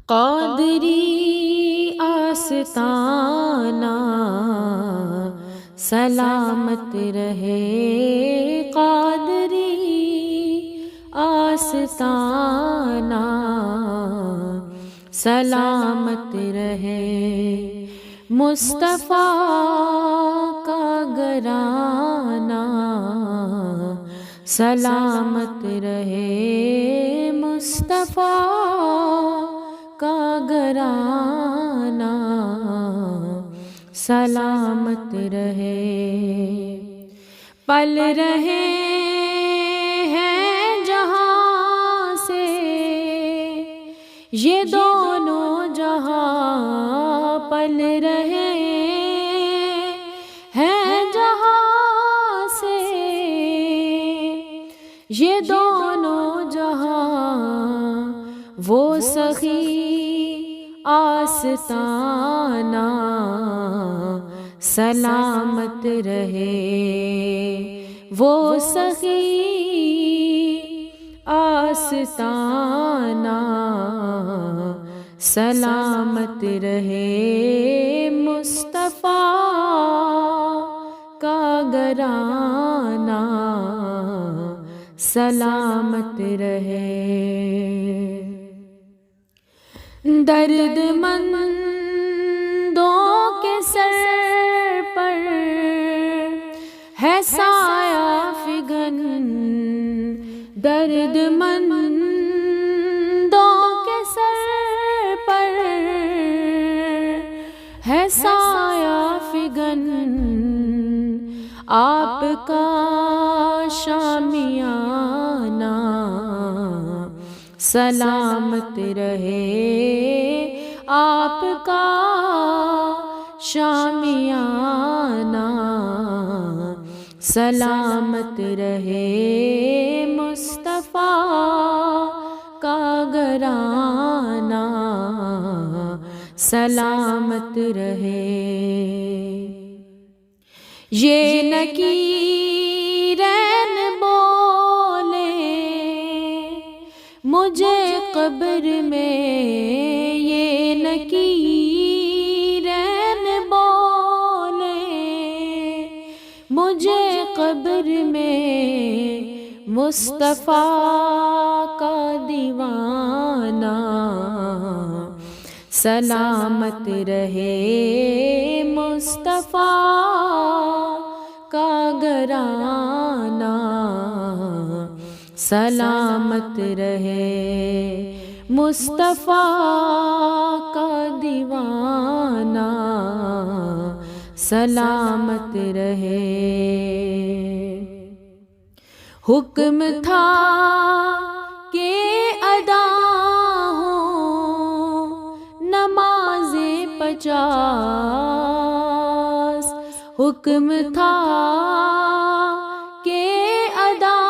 قادری آستانہ سلامت رہے، قادری آستانہ سلامت رہے، مصطفیٰ کا گھرانہ سلامت رہے، مصطفیٰ کا گھرانہ سلامت رہے۔ پل رہے ہیں جہاں سے یہ دونوں جہاں، پل رہے ہیں جہاں سے یہ دونوں جہاں، وہ سخی آستانہ سلامت رہے، وہ سخی آستانہ سلامت رہے، مصطفیٰ کا گھرانہ سلامت رہے۔ درد مندوں کے سر پر ہے سایہ فگن، درد مندوں کے سر پر ہے سایہ فگن، آپ کا شامیانہ سلامت رہے، آپ کا شامیانہ سلامت رہے، مصطفیٰ کا گھرانہ سلامت رہے۔ یہ نکیرین بولے مجھے قبر میں، یہ نکیرین بولے مجھے قبر میں، مصطفیٰ کا دیوانہ سلامت رہے، مصطفیٰ کا گھرانہ سلامت رہے، مصطفیٰ کا دیوانہ سلامت رہے۔ حکم تھا کہ ادا ہوں نمازیں 50، حکم تھا کہ ادا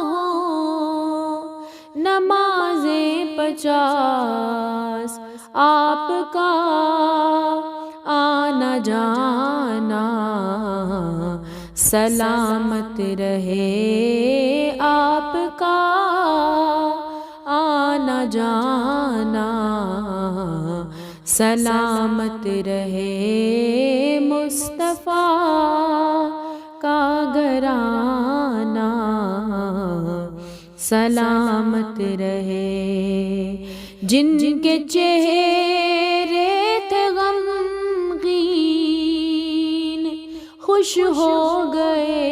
ہوں نمازیں 50، آپ کا آنا جانا سلامت رہے، آپ کا آنا جانا سلامت رہے، مصطفیٰ کا گھرانہ سلامت رہے۔ جن کے چہرے تھے غمگین خوش ہو گئے،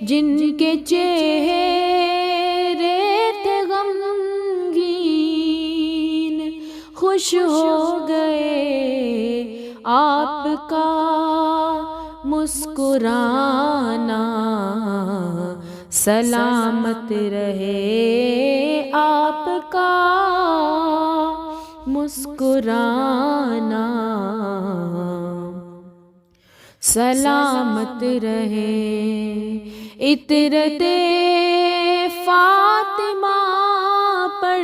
جن کے چہرے تھے غمگین خوش ہو گئے، آپ کا مسکرانا سلامت رہے، آپ کا مسکرانا سلامت رہے۔ عطرت فاطمہ پر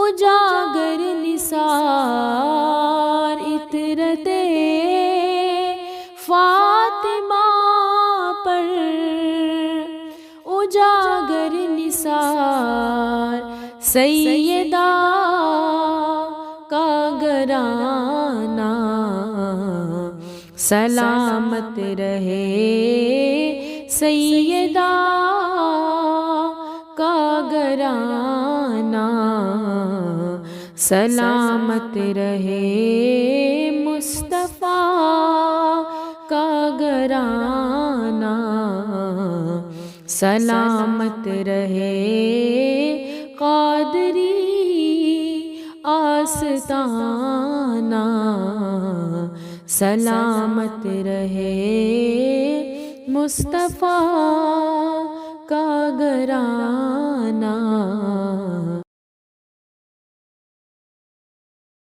اجاگر نثار، عطرت فاطمہ پر اجاگر نثار، سید سیدہ کا گھرانہ سلامت رہے، سیدہ کا گھرانہ سلامت رہے، مصطفیٰ کا گھرانہ سلامت رہے، قادری آستانہ سلامت رہے، مصطفیٰ کا گھرانہ